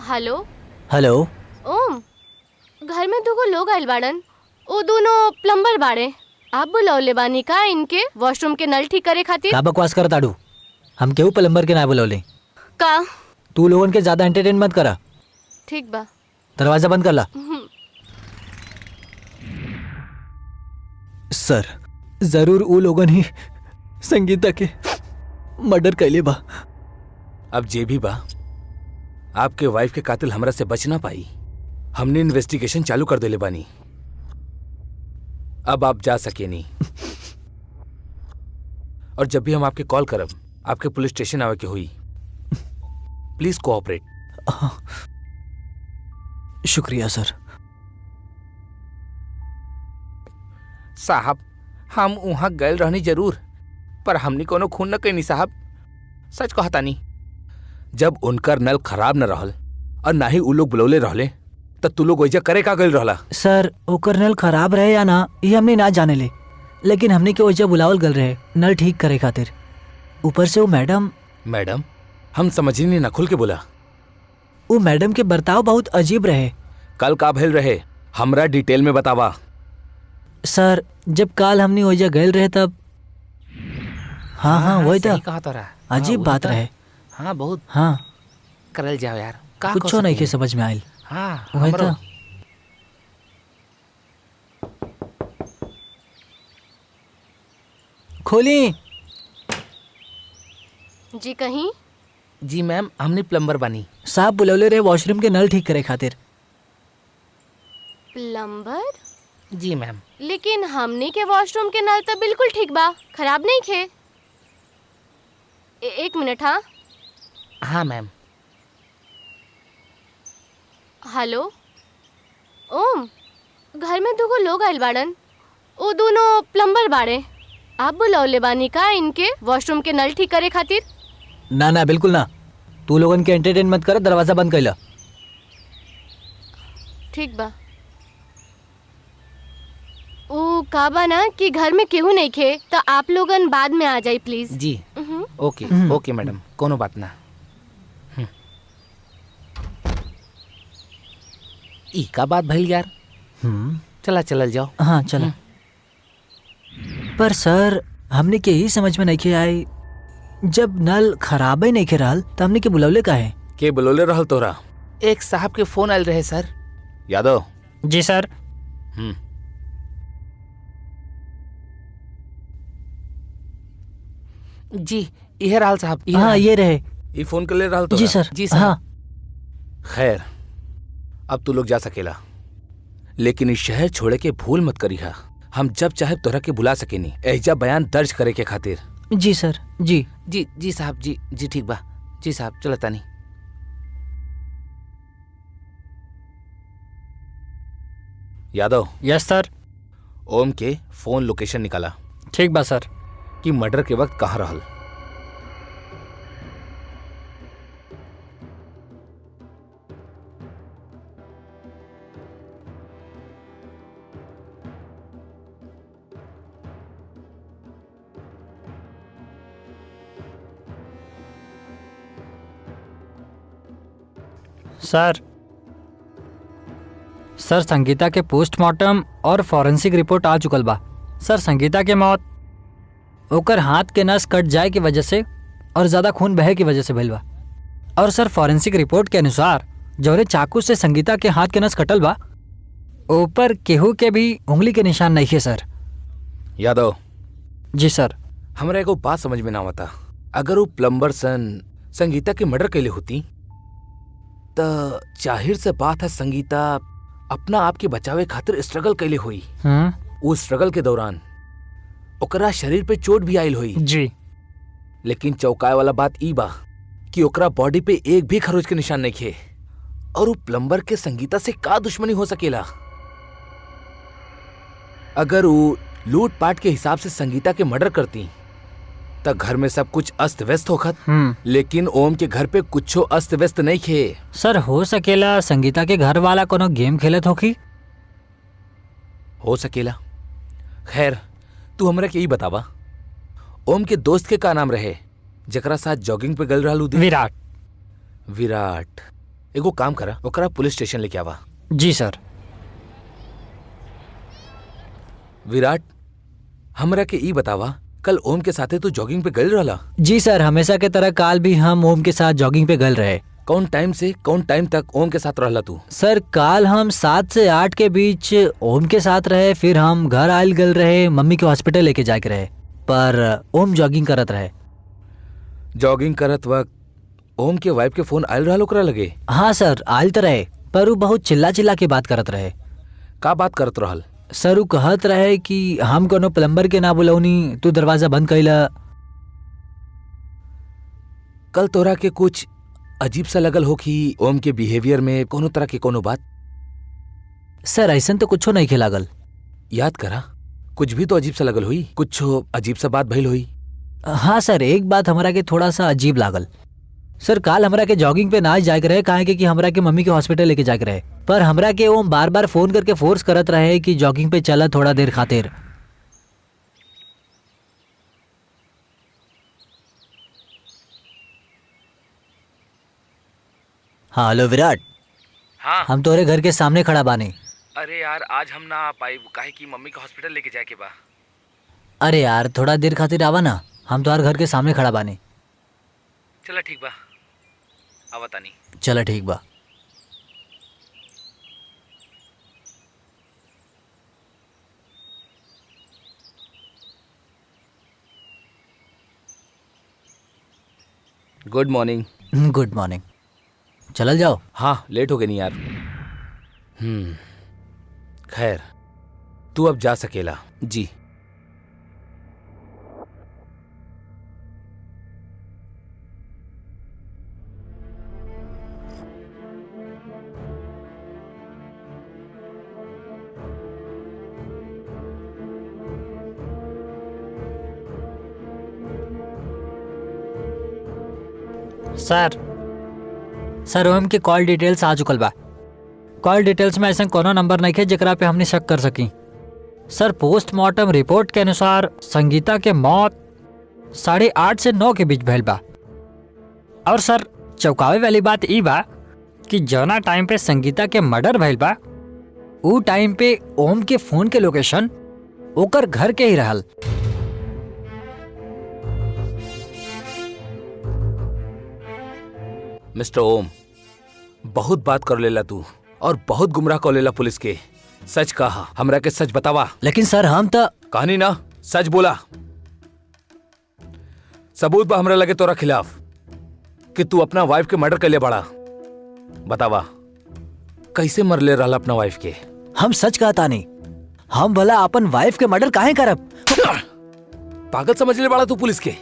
Hello. Hello. ओम, घर में दुगो लोग आइल बाड़न, वो दोनों प्लम्बर बाड़े। आप बुलौले बानी का इनके वॉशरूम के नल ठीक करे खातिर? का बकवास कर ताड़ू? हम केहू प्लम्बर के ना बुलौले। का? तू लोगन के ज्यादा एंटरटेन मत करा। ठीक बा। दरवाजा बंद कर ला। सर, जरूर वो लोगन ही संगीता के मर्डर कैले बा। अब जे भी बा, आपके वाइफ के कातिल हमरा से बच ना पाई। हमने इन्वेस्टिगेशन चालू कर देले बानी। अब आप जा सके नहीं। और जब भी हम आपके कॉल करब, आपके पुलिस स्टेशन आवे के हुई। Please cooperate. शुक्रिया सर। साहब, हम वहां गए रहनी जरूर, पर हमनी कोनो खून न कैनी साहब। सच कहता नहीं। जब उनकर नल खराब न रहल और ना ही उ लोग बुलौले रहले, तब तू लोग वैजा करे का गइल रहला? सर, ओकर नल खराब रहे या ना ये हमने ना जाने ले, लेकिन हमने के वजह बुलावल गल रहे नल ठीक करे खातिर। ऊपर से वो मैडम हम समझ ही नहीं, ना खुल के बोला। वो मैडम के बर्ताव बहुत अजीब रहे। कल का भेल रहे, हमरा डिटेल में बतावा। सर, जब काल हमने वजह गए रहे तब हाँ वही तो कहा तोरा अजीब बात रहे। हाँ बहुत। हाँ, करल जाओ यार, कुछ नहीं के समझ में आयल। हाँ वही तो। खोली। जी कहीं? जी मैम, हमने प्लम्बर बनी। साहब बुलौले रहे वॉशरूम के नल ठीक करे खातिर। प्लम्बर? जी मैम। लेकिन हमने के वॉशरूम के नल तो बिल्कुल ठीक बा, खराब नहीं खे। एक मिनट। हाँ हाँ मैम। हेलो। ओम, घर में दुगो लोग आइल बाड़न, वो दोनों प्लम्बर बाड़े। आप बुलौले बानी का इनके वॉशरूम के नल ठीक करे खातिर? ना ना, बिल्कुल ना। तू लोगन के एंटरटेन मत कर, दरवाजा बंद कर ला। ठीक बा। वो का बा ना कि घर में केहू नहीं खे, तो आप लोगन बाद में आ जाई प्लीज। जी ओके ओके मैडम, कोनो बात ना। ई का बात भइल यार। चला चलल जाओ। हाँ चलो। पर सर, हमने के ही समझ में नहीं के आई, जब नल खराब ही नहीं के रहल तो हमने के बुलौले का है? के बुलौले रहल तोरा? एक साहब के फोन आयल रहे सर। यादव। जी सर। जी यह रहल साहब। हाँ ये रहे। ये फोन कर ले रहल तोरा? जी सर। जी सर। हाँ। खैर, अब तू लोग जा सकेला, लेकिन इस शहर छोड़े के भूल मत करिहा। हम जब चाहे तोरा के बुला सकेनी एजा बयान दर्ज करे के खातिर। जी सर। जी जी जी साहब। जी जी ठीक बा। जी साहब चलता नहीं। यादव। यस सर। ओम के फोन लोकेशन निकाला। ठीक बा सर। कि मर्डर के वक्त कहाँ रहल। सर, संगीता के पोस्टमार्टम और फॉरेंसिक रिपोर्ट आ चुकल बा। सर, संगीता के मौत ओकर हाथ के नस कट जाए की वजह से और ज्यादा खून बहे की वजह से भइल बा। और सर, फॉरेंसिक रिपोर्ट के अनुसार जौरे चाकू से संगीता के हाथ के नस कटल बा, ऊपर केहू के भी उंगली के निशान नहीं है सर। यादव। जी सर। हमरा एगो बात समझ में ना आवता। अगर वो प्लम्बर संगीता के मर्डर कैले होती तो जाहिर से बात है संगीता अपना आप के बचावे खातिर स्ट्रगल कैले हुई। वो स्ट्रगल के दौरान ओकरा शरीर पे चोट भी आयल हुई। जी। लेकिन चौंकाए वाला बात ई बा कि ओकरा बॉडी पे एक भी खरोच के निशान नहीं थे। और वो प्लम्बर के संगीता से का दुश्मनी हो सकेला? अगर वो लूटपाट के हिसाब से संगीता के मर्डर करती तो घर में सब कुछ अस्त व्यस्त होखत। लेकिन ओम के घर पे कुछ अस्त व्यस्त नहीं थे। सर, हो सकेला संगीता के घर वाला कोनो गेम खेलत होखी। हो सकेला। खैर, तू हमरा के यही बतावा, ओम के दोस्त के का नाम रहे जकरा साथ जॉगिंग पे गल रहल? विराट। विराट। एगो काम करा, ओकरा पुलिस स्टेशन लेके आवा। जी सर। विराट, हमरा के ई बतावा, कल ओम के साथे तू जॉगिंग पे गल रहला? जी सर, हमेशा के तरह काल भी हम ओम के साथ जॉगिंग पे गल रहे। कौन टाइम से कौन टाइम तक ओम के साथ रहला तू? सर काल हम 7 से 8 के बीच ओम के साथ रहे, फिर हम घर आयल गल रहे, मम्मी के हॉस्पिटल लेके जाके रहे, पर ओम जॉगिंग करत रहे। जॉगिंग करत वक्त ओम के वाइफ के फोन आयल रहल ओकरा लगे? हाँ सर, आयल तो रहे, पर वो बहुत चिल्ला चिल्ला के बात करत रहे। का बात करत रहल? सर वो कहत रहे कि हम कोनो प्लम्बर के ना बुलौनी, तू दरवाजा बंद कैला। कल तोरा के कुछ अजीब सा लगल हो कि ओम के बिहेवियर में कोनो तरह के कोनो बात? सर ऐसन तो कुछो नहीं लागल। याद करा, कुछ भी तो अजीब सा लगल हुई, कुछ अजीब सा बात भइल हुई। हाँ सर, एक बात हमरा के थोड़ा सा अजीब लागल। सर काल हमरा के जॉगिंग पे ना जाके रहे, काहे कि हमरा के मम्मी के हॉस्पिटल लेके जाके रहे, पर हमरा के ओम बार बार फोन करके फोर्स करत रहे कि जॉगिंग पे चला थोड़ा देर खातिर। हाँ हेलो विराट। हाँ हम तोरे घर के सामने खड़ा बानी। अरे यार, आज हम ना आ पाई, काहे कि मम्मी के हॉस्पिटल लेके जाए के बा। अरे यार थोड़ा देर खातिर आवा ना, हम तुम्हारे घर के सामने खड़ा बानी। चला ठीक बा, आवा तानी। चला ठीक बा। Good morning. Good morning. चल जाओ। हाँ, लेट हो गए नहीं यार। खैर, तू अब जा सकेला। जी। सर ओम के कॉल डिटेल्स आ चुकल बा। कॉल डिटेल्स में ऐसा कोनो नंबर नहीं है जेकरा पे हमने शक कर सकी। सर पोस्टमार्टम रिपोर्ट के अनुसार संगीता के मौत 8:30 से 9 के बीच भइल बा। और सर चौंकावे वाली बात ई बा कि जौना टाइम पे संगीता के मर्डर भइल बा, ऊ टाइम पे ओम के फोन के लोकेशन ओकर घर के ही रहल। मिस्टर ओम, बहुत बात कर लेला तू और बहुत गुमराह कर लेला पुलिस के। सच कहा, हमरा के सच बतावा। लेकिन सर हम तो कहानी ना, सच बोला। सबूत बा हमरा लगे तोरा खिलाफ कि तू अपना वाइफ के मर्डर कर ले बड़ा। बतावा, कैसे मर ले रहा अपना वाइफ के? हम सच कहता नहीं, हम भला अपन वाइफ के मर्डर काहे करब? पागल समझ ले बड़ा तू पुलिस के।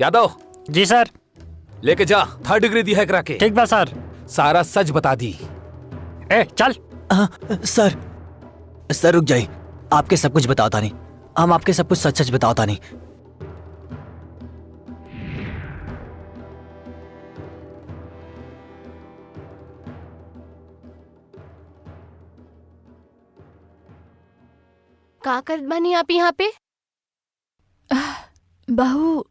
यादव। जी सर। लेके जा, 3rd डिग्री दी है करा के। ठीक बा सर। सारा सच बता दी। ए चल। सर रुक जाइए, आपके सब कुछ बताता नहीं, हम आपके सब कुछ सच सच बताता नहीं। का करत बानी आप यहाँ पे? बहू,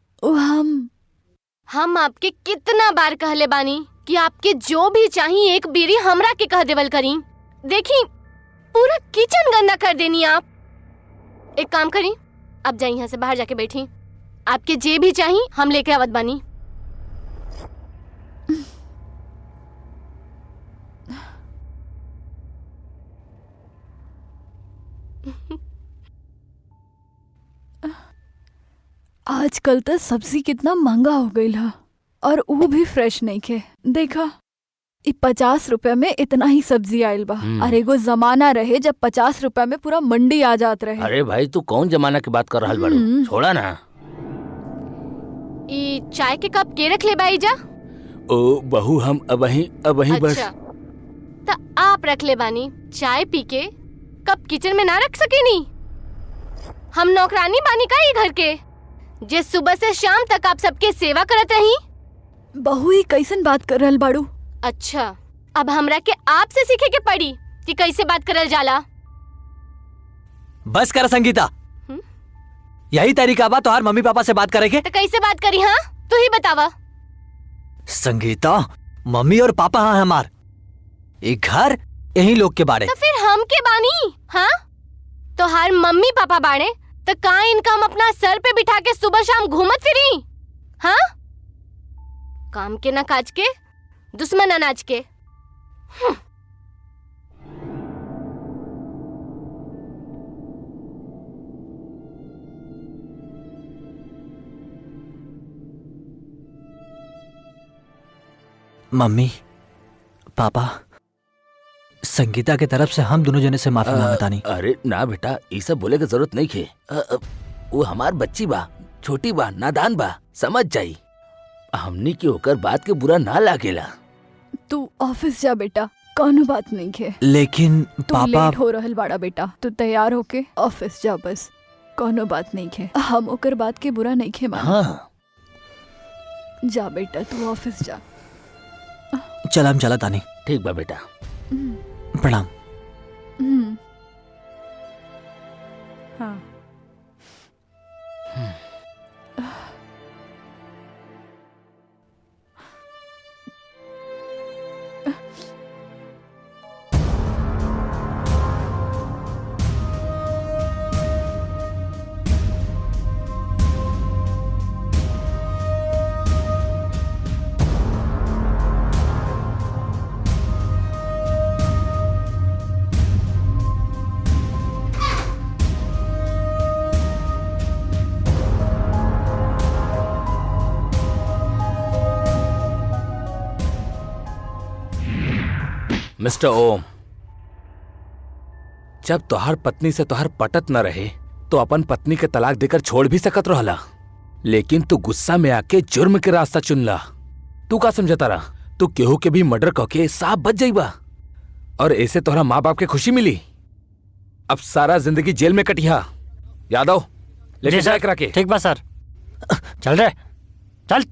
हम आपके कितना बार कहले बानी कि आपके जो भी चाहिए एक बीरी हमरा के कह देवल करी। देखी, पूरा किचन गंदा कर देनी आप। एक काम करी, अब जाइए यहाँ से बाहर जाके बैठी। आपके जे भी चाहिए हम लेके आवत बानी। आजकल तो सब्जी कितना महंगा हो गई है, और वो भी फ्रेश नहीं खे। देखा, 50 रुपए में इतना ही सब्जी आयल बा। अरे एगो जमाना रहे जब 50 रुपए में पूरा मंडी आ जात रहे। अरे भाई, तू कौन जमाना की बात कर रहा बड़ू? छोड़ा ना। ई चाय के कप के रख ले बाई जा। ओ बहू, हम अब वहीं बस। अच्छा, तो आप रख ले बानी। चाय पी के कप किचन में ना रख सके नी? हम नौकरानी बानी का ये घर के, जे सुबह से शाम तक आप सबके सेवा करत रही? बहू ही कैसन बात कर रहल बाड़ू? अच्छा, अब हमरा के आपसे सीखे के पड़ी कि कैसे बात करल जाला। बस कर संगीता, यही तरीका बा तोहार मम्मी पापा से बात करे के? तो कैसे बात करी? हाँ, तू ही बतावा। संगीता, मम्मी और पापा हाँ हमार एक घर यही लोग के बारे। तो फिर हम के बानी? हाँ, तो हर मम्मी पापा बाड़े तो का इनका हम अपना सर पे बिठा के सुबह शाम घूमत फिरी? हाँ, काम के ना काज के, दुश्मन अनाज के। मम्मी पापा संगीता के तरफ से हम दोनों जने से माफी मांगतानी। अरे ना बेटा, ये सब बोले की जरूरत नहीं खे। वो हमार बच्ची बा, छोटी बा, नादान बा, समझ जाई। हमनी की होकर बात के बुरा ना लागेला। तू ऑफिस जा बेटा, कोनो बात नहीं है। लेकिन तू पापा लेट हो रहल बाड़ा बेटा, तू तैयार होके ऑफिस जा बस, कोनो बात नहीं है। हम ओकर बात के बुरा नहीं खे मान। हाँ जा बेटा तू ऑफिस जा। चल हम चला तानी। ठीक बा बेटा, प्रणाम। हाँ मिस्टर ओम, जब तोहार पत्नी से तोहार पटत न रहे तो अपन पत्नी के तलाक देकर छोड़ भी सकत रहला, लेकिन तू गुस्सा में आके जुर्म के रास्ता चुनला। तू का समझता रहा? तू केहू के भी मर्डर करके साफ बच जाइबा और ऐसे तोहरा माँ बाप के खुशी मिली। अब सारा जिंदगी जेल में कटिया। यादव लेके जी जाए सर, करा के। ठीक बा सर। चल रे चल।